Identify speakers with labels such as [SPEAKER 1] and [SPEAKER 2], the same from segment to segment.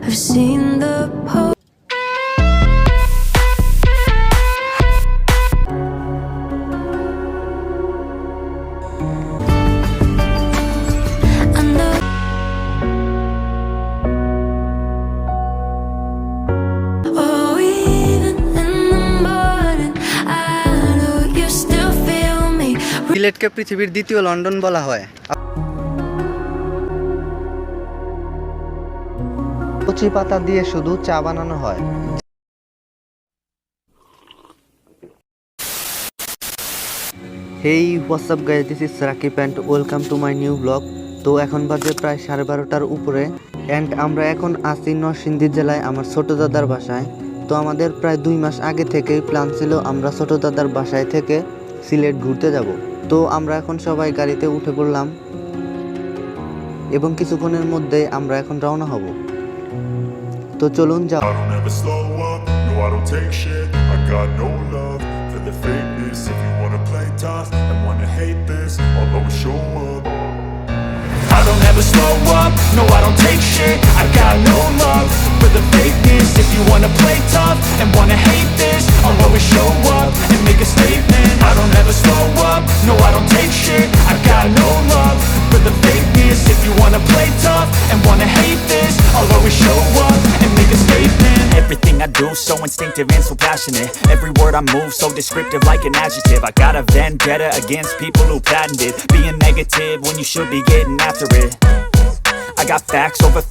[SPEAKER 1] I've seen the post. I know. Oh, even in the morning, I know you still feel me.
[SPEAKER 2] সিলেটকে পৃথিবীর দ্বিতীয় London বলা হয়। কচি পাতা দিয়ে শুধু চা বানানো হয়। Hey WhatsApp guys, this is Rakib and welcome to my new blog. তো এখন বাজে প্রায় 12:30টার উপরে অ্যান্ড আমরা এখন আছি নরসিংদী জেলায় আমার ছোট দাদার বাসায়। তো আমাদের প্রায় 2 মাস আগে থেকেই প্ল্যান ছিল আমরা ছোট দাদার বাসায় থেকে সিলেট ঘুরতে যাব। তো আমরা এখন সবাই গাড়িতে উঠে পড়লাম এবং কিছুক্ষণের মধ্যে আমরা এখন রওনা হব। তো চলুন যাও।
[SPEAKER 3] I don't ever slow up, no I don't take shit. I got no love for the fakeness. If you wanna play tough and wanna hate this, I'll always show up. I don't ever slow up, no I don't take shit. I got no love for the fakeness. If you wanna play tough and wanna hate this, I'll always show up and make a statement. I don't ever slow up, no I don't take shit. I got no love for the fakeness. If you wanna play tough and wanna hate this, I'll always show up and make a statement. Everything I do so instinctive and so passionate. Every word I move so descriptive like an adjective. I got a vendetta against people who patented being negative when you should be getting after it. I got facts over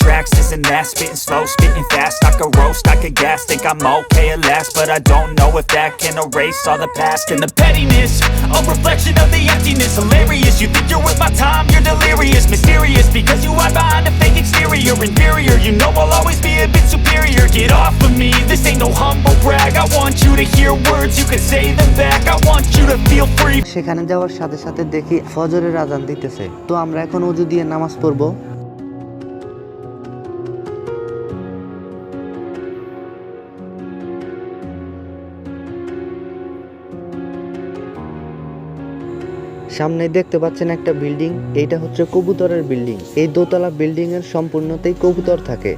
[SPEAKER 3] tracks, this and that. Spitting slow, spitting fast. I could roast, I could gas. Think I'm okay at last, but I don't know if that can erase all the past. And the pettiness, a reflection of the emptiness. Hilarious, you think you're worth my time, you're delirious. Mysterious, because you hide behind a fake exterior. Inferior, you know I'll always be a bit superior. Get off of me, this ain't no humble brag. I want you to hear words, you can say them back. I want you to feel free.
[SPEAKER 2] সেখানে যাওয়ার সাথে সাথে দেখি ফজরের আজান দিতেছে। তো আমরা এখন ওযু দিয়ে নামাজ পড়বো। সামনে দেখতে পাচ্ছেন একটা বিল্ডিং, এইটা হচ্ছে কবুতরের বিল্ডিং। এই দোতলা বিল্ডিং এর সম্পূর্ণতেই কবুতর থাকে।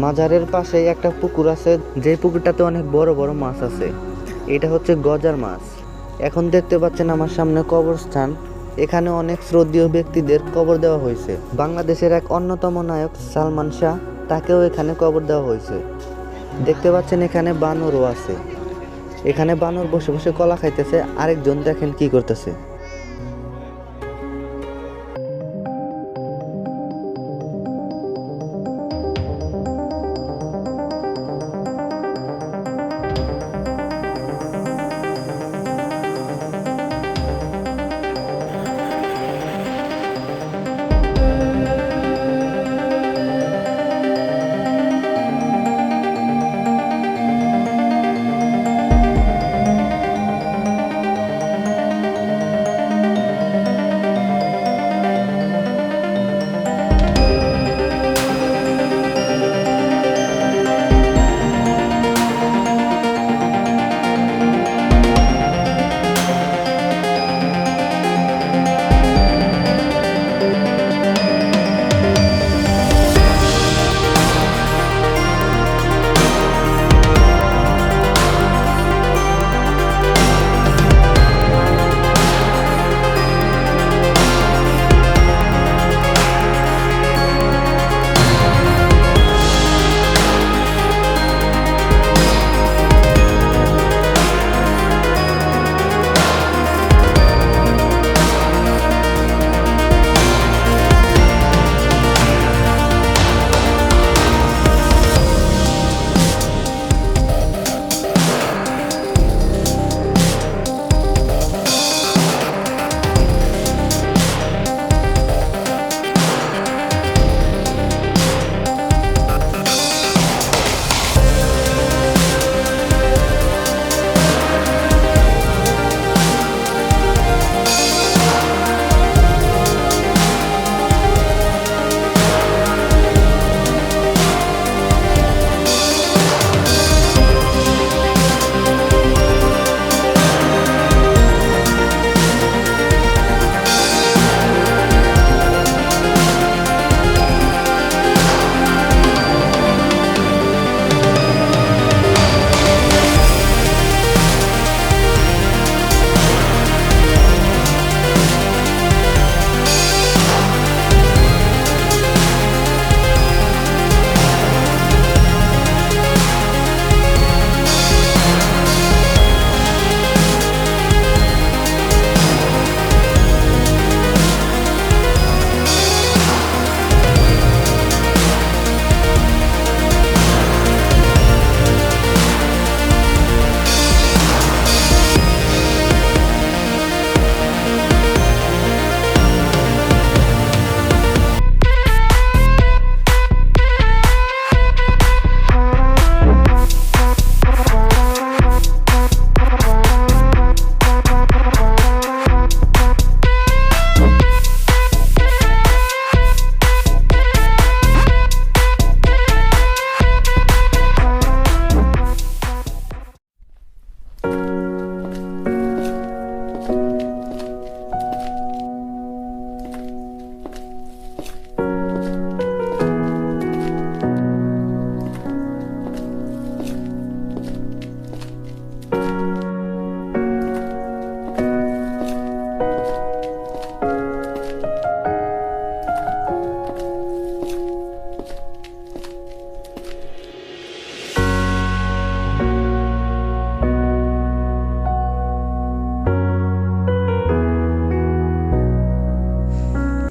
[SPEAKER 2] মাজারের পাশেই একটা পুকুর আছে, যে পুকুরটাতে অনেক বড় বড় মাছ আছে। এটা হচ্ছে গজার মাছ। এখন দেখতে পাচ্ছেন আমার সামনে কবরস্থান, এখানে অনেক শ্রদ্ধেয় ব্যক্তিদের কবর দেওয়া হয়েছে। বাংলাদেশের এক অন্যতম নায়ক সালমান শাহ, তাকেও এখানে কবর দেওয়া হয়েছে। দেখতে পাচ্ছেন এখানে বানরও আছে, এখানে বানর বসে বসে কলা খাইতেছে, আরেকজন দেখেন কি করতেছে।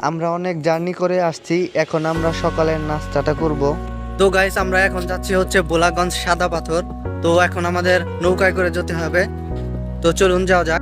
[SPEAKER 2] আমরা অনেক জার্নি করে আসছি, এখন আমরা সকালের নাস্তাটা করব। তো গাইস আমরা এখন যাচ্ছি হচ্ছে ভোলাগঞ্জ সাদা পাথর। তো এখন আমাদের নৌকায় করে যেতে হবে, তো চলুন যাওয়া যাক।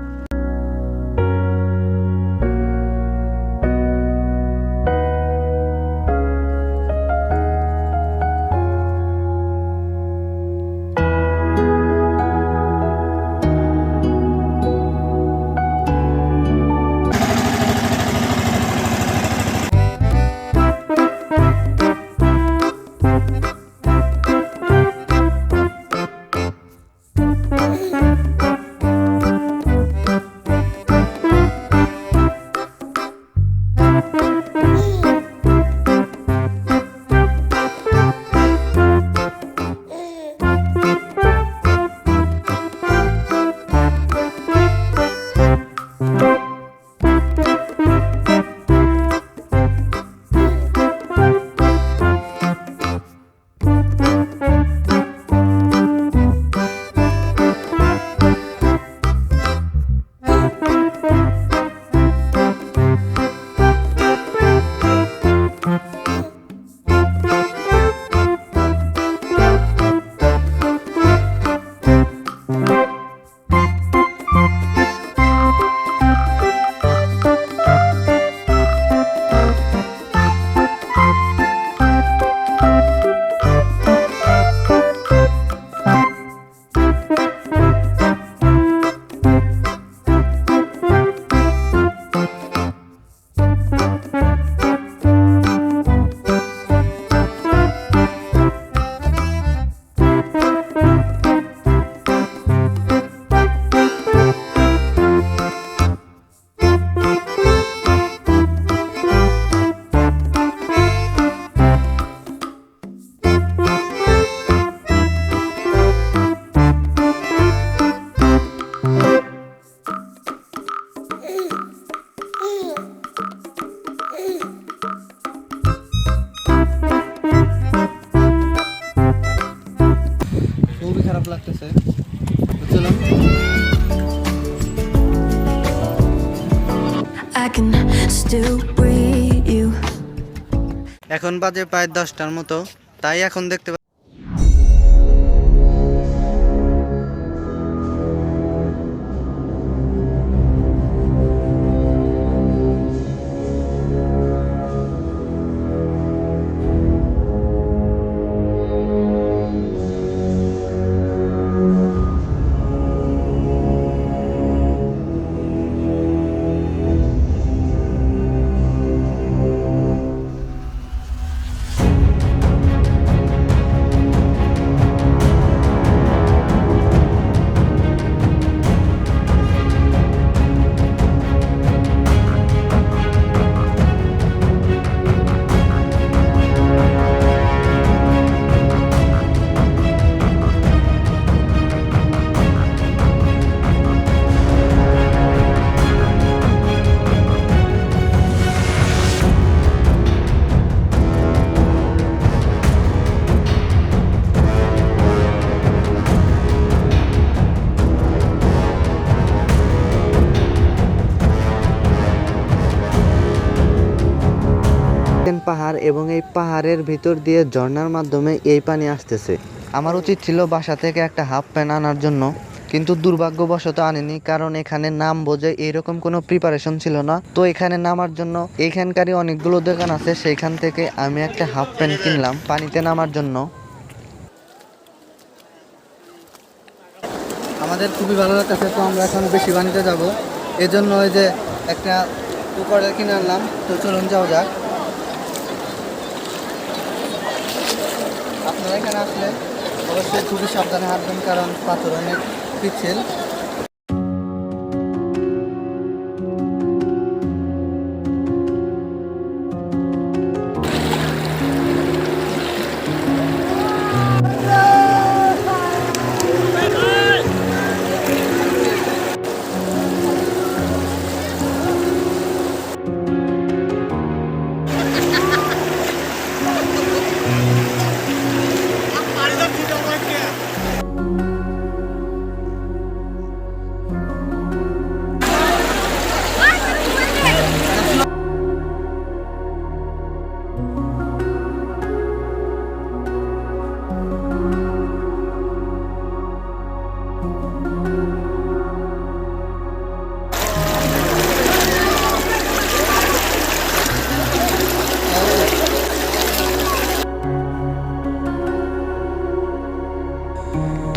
[SPEAKER 2] খুবই খারাপ লাগতেছে, চলুন।
[SPEAKER 1] I can still breathe you.
[SPEAKER 2] এখন বাজে প্রায় 10টার মতো, তাই এখন দেখতে পাহাড় এবং এই পাহাড়ের ভিতর দিয়ে ঝর্ণার মাধ্যমে এই পানি আসতেছে। আমার উচিত ছিল বাসা থেকে একটা হাফ প্যান্ট আনার জন্য, কিন্তু দুর্ভাগ্যবশত আনিনি, কারণ এখানে নাম বোঝে এইরকম কোনো প্রিপারেশন ছিল না। তো এখানে নামার জন্য এইখানকারই অনেকগুলো দোকান আছে, সেইখান থেকে আমি একটা হাফ প্যান্ট কিনলাম পানিতে নামার জন্য। আমাদের খুবই ভালো লাগতেছে, তো আমরা এখন বেশি পানিতে যাব, এজন্য ওই যে একটা কুকারে কিনে আনলাম। তো চলুন যাওয়া যাক। আপনারা এখানে আসলে অবশ্যই খুবই সাবধানে হাঁটবেন, কারণ পাথর অনেক পিচ্ছিল।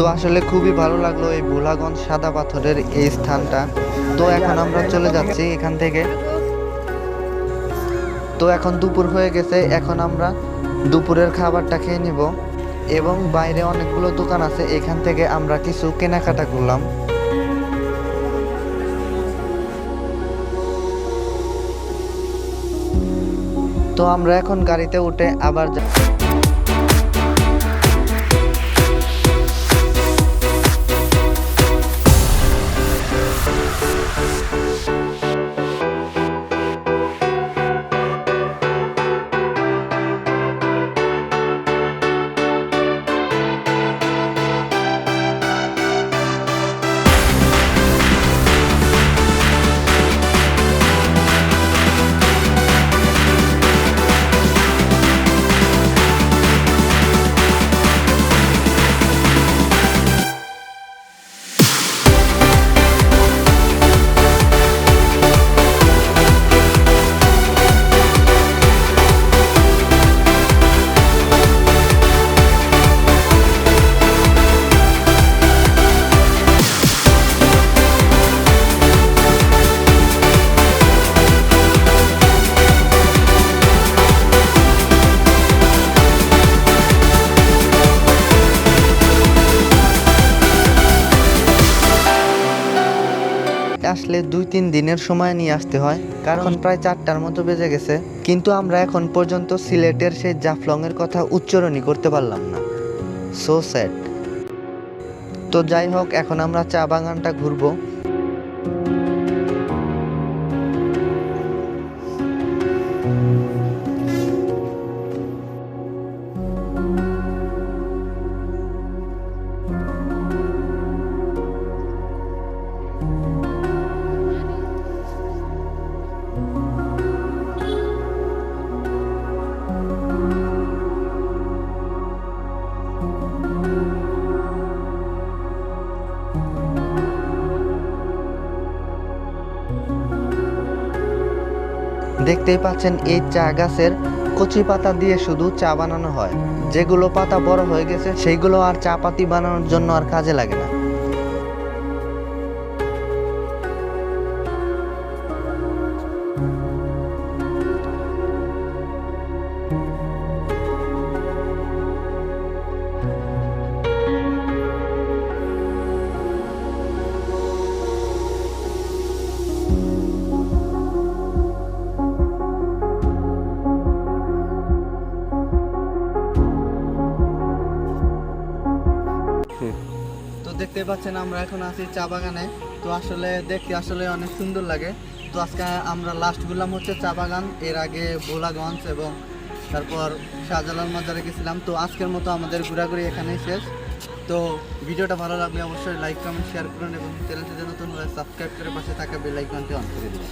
[SPEAKER 2] তো আসলে খুবই ভালো লাগলো এই ভোলাগঞ্জ সাদা পাথরের এই স্থানটা। তো এখন আমরা চলে যাচ্ছি এখান থেকে। তো এখন দুপুর হয়ে গেছে, এখন আমরা দুপুরের খাবারটা খেয়ে নিব এবং বাইরে অনেকগুলো দোকান আছে, এখান থেকে আমরা কিছু কেনাকাটা করলাম। তো আমরা এখন গাড়িতে উঠে আবার আসলে 2-3 দিনের সময় নিয়ে আসতে হয়, কারণ প্রায় 4টার মতো বেজে গেছে, কিন্তু আমরা এখন পর্যন্ত সিলেটের সেই জাফলং এর কথা উচ্চারণই করতে পারলাম না। So sad. তো যাই হোক, এখন আমরা চা বাগানটা ঘুরবো। দেখতেই পাচ্ছেন এই চা গাছের কচি পাতা দিয়ে শুধু চা বানানো হয়, যেগুলো পাতা বড় হয়ে গেছে সেইগুলো আর চা পাতি বানানোর জন্য আর কাজে লাগে না। তো দেখতে পাচ্ছেন আমরা এখন আছি চা বাগানে। তো আসলে দেখতে আসলে অনেক সুন্দর লাগে। তো আজকে আমরা লাস্ট ঘুরলাম হচ্ছে চা বাগান, এর আগে ভোলাগঞ্জ এবং তারপর শাহজালাল মাজারে গেছিলাম। তো আজকের মতো আমাদের ঘোরাঘুরি এখানেই শেষ। তো ভিডিওটা ভালো লাগলে অবশ্যই লাইক কমেন্ট শেয়ার করুন এবং চ্যানেলটি নতুন হলে সাবস্ক্রাইব করে পাশে থাকা বেল আইকনটি অন করে দিন।